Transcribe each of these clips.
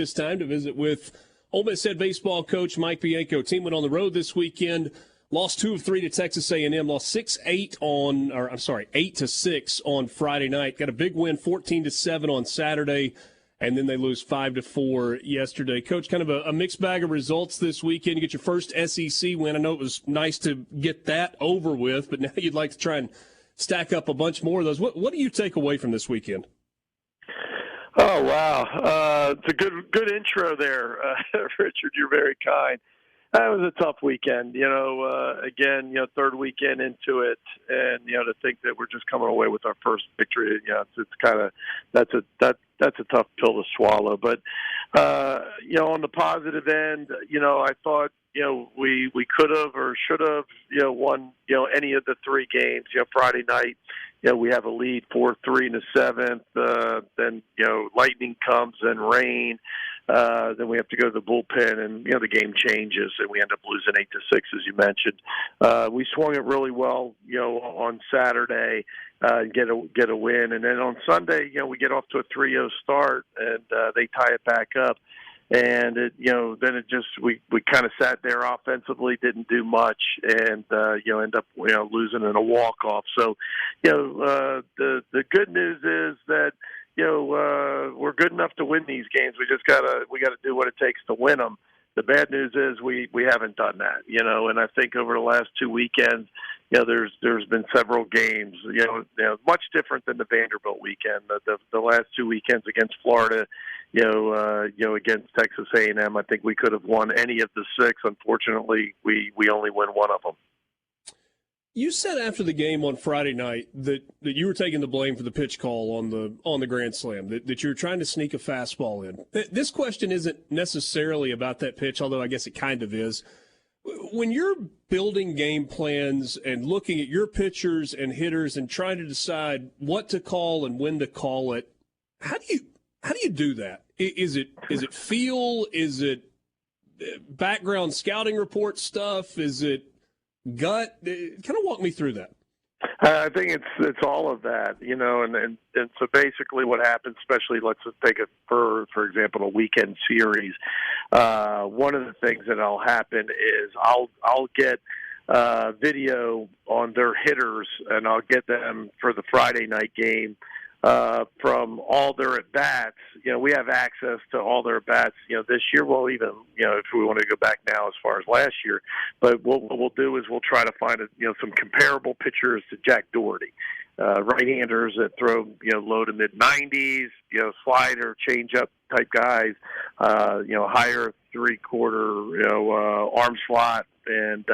This time to visit with Ole Miss head baseball coach Mike Bianco. Team went on the road this weekend, lost 2 of 3 to Texas A&M, lost 8-6 on Friday night. Got a big win, 14-7 on Saturday, and then they lose 5-4 yesterday. Coach, kind of a mixed bag of results this weekend. You get your first SEC win. I know it was nice to get that over with, but now you'd like to try and stack up a bunch more of those. What do you take away from this weekend? Oh, wow. It's a good intro there, Richard. You're very kind. That was a tough weekend. Again, third weekend into it, and to think that we're just coming away with our first victory. It's kind of that's a tough pill to swallow. But on the positive end, I thought we could have or should have won any of the 3 games. Friday night, we have a lead 4-3 in the 7th. Then lightning comes and rain. Then we have to go to the bullpen, and the game changes, and we end up losing 8-6, as you mentioned. We swung it really well, on Saturday, get a win, and then on Sunday, we get off to a 3-0 start, and they tie it back up. And then it just we kind of sat there offensively, didn't do much, and end up losing in a walk-off. So the good news is that we're good enough to win these games. We gotta do what it takes to win them. The bad news is we haven't done that, and I think over the last 2 weekends, there's been several games, much different than the Vanderbilt weekend. The last 2 weekends against Florida, against Texas A&M, I think we could have won any of the 6. Unfortunately, we only win one of them. You said after the game on Friday night that you were taking the blame for the pitch call on the grand slam, that you were trying to sneak a fastball in. This question isn't necessarily about that pitch, although I guess it kind of is. When you're building game plans and looking at your pitchers and hitters and trying to decide what to call and when to call it, how do you do that? Is it feel? Is it background scouting report stuff? Is it gut? Kind of walk me through that. I think it's all of that, and so basically what happens, especially let's just take it for example, a weekend series. One of the things that'll happen is I'll get video on their hitters, and I'll get them for the Friday night game from all their at-bats. We have access to all their at-bats, this year. Well, even, if we want to go back now as far as last year. But what we'll do is we'll try to find, some comparable pitchers to Jack Doherty. Right-handers that throw, low to mid-90s, slider, change-up type guys, higher three-quarter, arm slot. And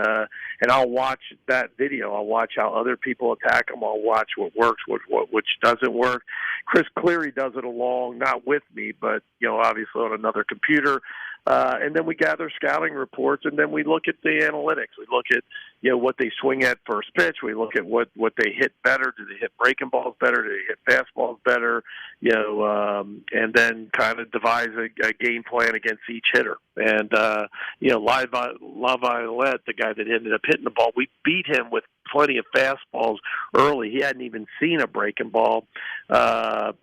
I'll watch that video. I'll watch how other people attack them. I'll watch what works, which doesn't work. Chris Cleary does it along, not with me, but, obviously on another computer. And then we gather scouting reports, and then we look at the analytics. We look at, what they swing at first pitch. We look at what they hit better. Do they hit breaking balls better? Do they hit fastballs better? And then kind of devise a game plan against each hitter. And, LaViolette, the guy that ended up hitting the ball, we beat him with plenty of fastballs early. He hadn't even seen a breaking ball. The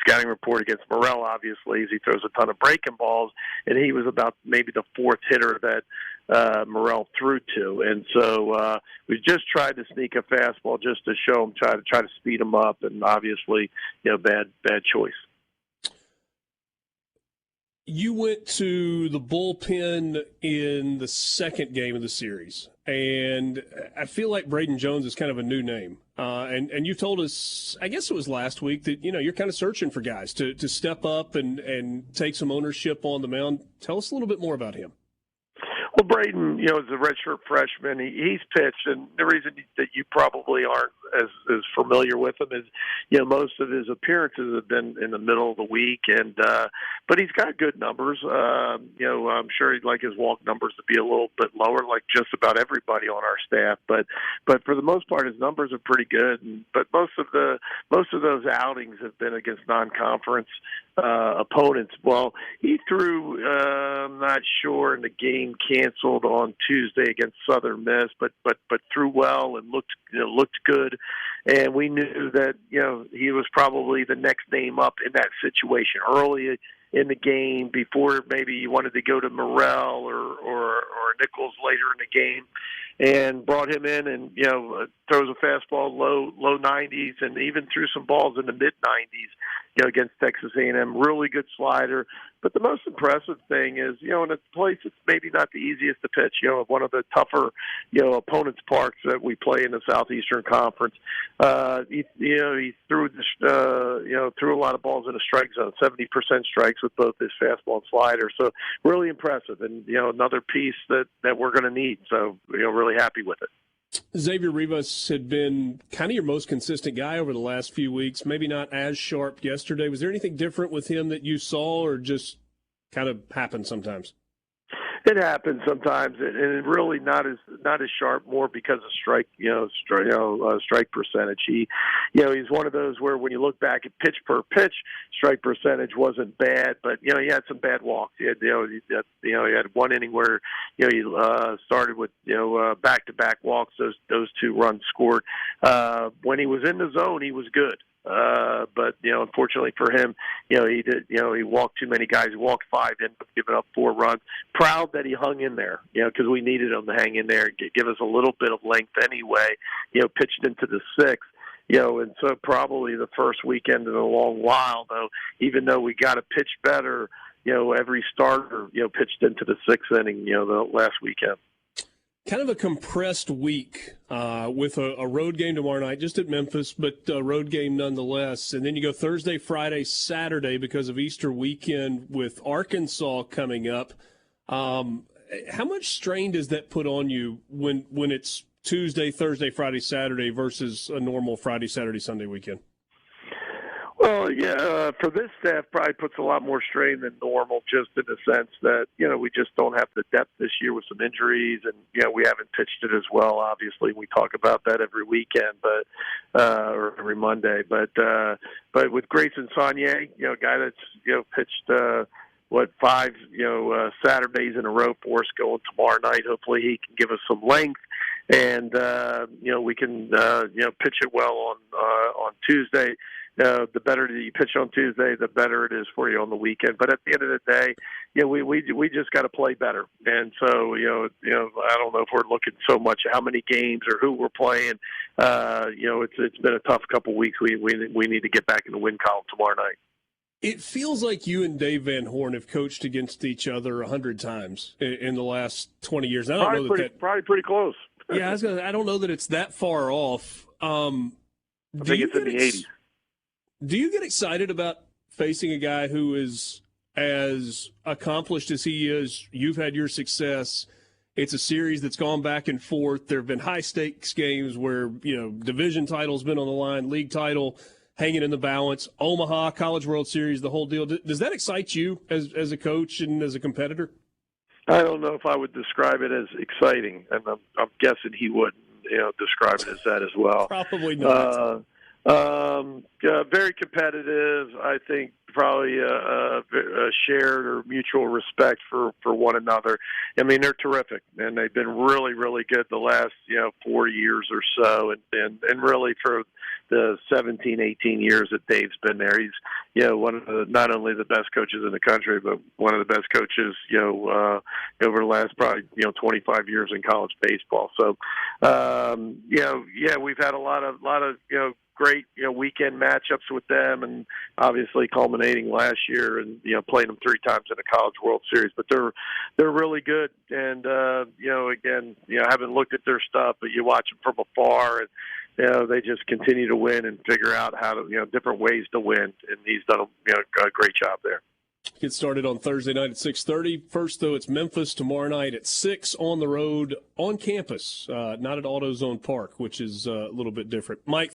scouting report against Morrell, obviously, is he throws a ton of breaking balls, and he was about maybe the 4th hitter that Morrell threw to. And so we just tried to sneak a fastball just to show him, try to speed him up, and obviously, bad choice. You went to the bullpen in the second game of the series, and I feel like Braden Jones is kind of a new name. And you told us, I guess it was last week, that, you're kind of searching for guys to step up and take some ownership on the mound. Tell us a little bit more about him. Well, Braden, is a redshirt freshman. He's pitched, and the reason that you probably aren't as familiar with him is, most of his appearances have been in the middle of the week, and but he's got good numbers. I'm sure he'd like his walk numbers to be a little bit lower, like just about everybody on our staff. But for the most part, his numbers are pretty good. But most of those outings have been against non-conference opponents. Well, he threw, I'm not sure, in the game canceled on Tuesday against Southern Miss, but threw well and looked good. And we knew that, he was probably the next name up in that situation. Early in the game before maybe you wanted to go to Morrell or Nichols later in the game, and brought him in and, throws a fastball low 90s and even threw some balls in the mid 90s, against Texas A&M. Really good slider. But the most impressive thing is, in a place that's maybe not the easiest to pitch, one of the tougher, opponents' parks that we play in the Southeastern Conference. He threw threw a lot of balls in a strike zone, 70% strikes with both his fastball and slider. So really impressive, and another piece that we're going to need. So really happy with it. Xavier Rivas had been kind of your most consistent guy over the last few weeks, maybe not as sharp yesterday. Was there anything different with him that you saw, or just kind of happened sometimes? It happens sometimes, and it really not as sharp. More because of strike percentage. He's one of those where when you look back at pitch per pitch, strike percentage wasn't bad, but he had some bad walks. He had he had one inning where he started with back-to-back walks. Those 2 runs scored. When he was in the zone, he was good. But unfortunately for him, he walked too many guys. He walked 5, ended up giving up 4 runs. Proud that he hung in there, because we needed him to hang in there and give us a little bit of length anyway. Pitched into the 6th. And so probably the first weekend in a long while, though, even though we got to pitch better, every starter, pitched into the 6th inning, the last weekend. Kind of a compressed week with a road game tomorrow night, just at Memphis, but a road game nonetheless. And then you go Thursday, Friday, Saturday because of Easter weekend with Arkansas coming up. How much strain does that put on you when it's Tuesday, Thursday, Friday, Saturday versus a normal Friday, Saturday, Sunday weekend? Well, for this staff, probably puts a lot more strain than normal, just in the sense that, we just don't have the depth this year with some injuries, and, we haven't pitched it as well. Obviously, we talk about that every weekend, or every Monday. But with Grayson Saunier, a guy that's, pitched, 5, Saturdays in a row for us going tomorrow night. Hopefully he can give us some length, and, we can, pitch it well on Tuesday. The better you pitch on Tuesday, the better it is for you on the weekend. But at the end of the day, we just got to play better. And so, I don't know if we're looking so much at how many games or who we're playing. It's been a tough couple weeks. We need to get back in the win column tomorrow night. It feels like you and Dave Van Horn have coached against each other 100 times in the last 20 years. I don't know probably pretty close. Yeah, I don't know that it's that far off. I think it's in the 80s. Do you get excited about facing a guy who is as accomplished as he is? You've had your success. It's a series that's gone back and forth. There have been high-stakes games where, division title's been on the line, league title hanging in the balance, Omaha, College World Series, the whole deal. Does that excite you as a coach and as a competitor? I don't know if I would describe it as exciting, and I'm guessing he wouldn't, describe it as that as well. Probably not. Very competitive. I think probably a shared or mutual respect for one another. I mean, they're terrific, and they've been really, really good the last 4 years or so, and really for the 17, 18 years that Dave's been there. He's one of the, not only the best coaches in the country, but one of the best coaches over the last probably 25 years in college baseball. So we've had a lot of great weekend matchups with them, and obviously culminating last year and playing them 3 times in a College World Series. But they're really good, and again, I haven't looked at their stuff, but you watch them from afar, and they just continue to win and figure out how to different ways to win, and he's done a great job there. Get started on Thursday night at 6:30. First, though, it's Memphis tomorrow night at 6 on the road on campus, not at AutoZone Park, which is a little bit different. Mike,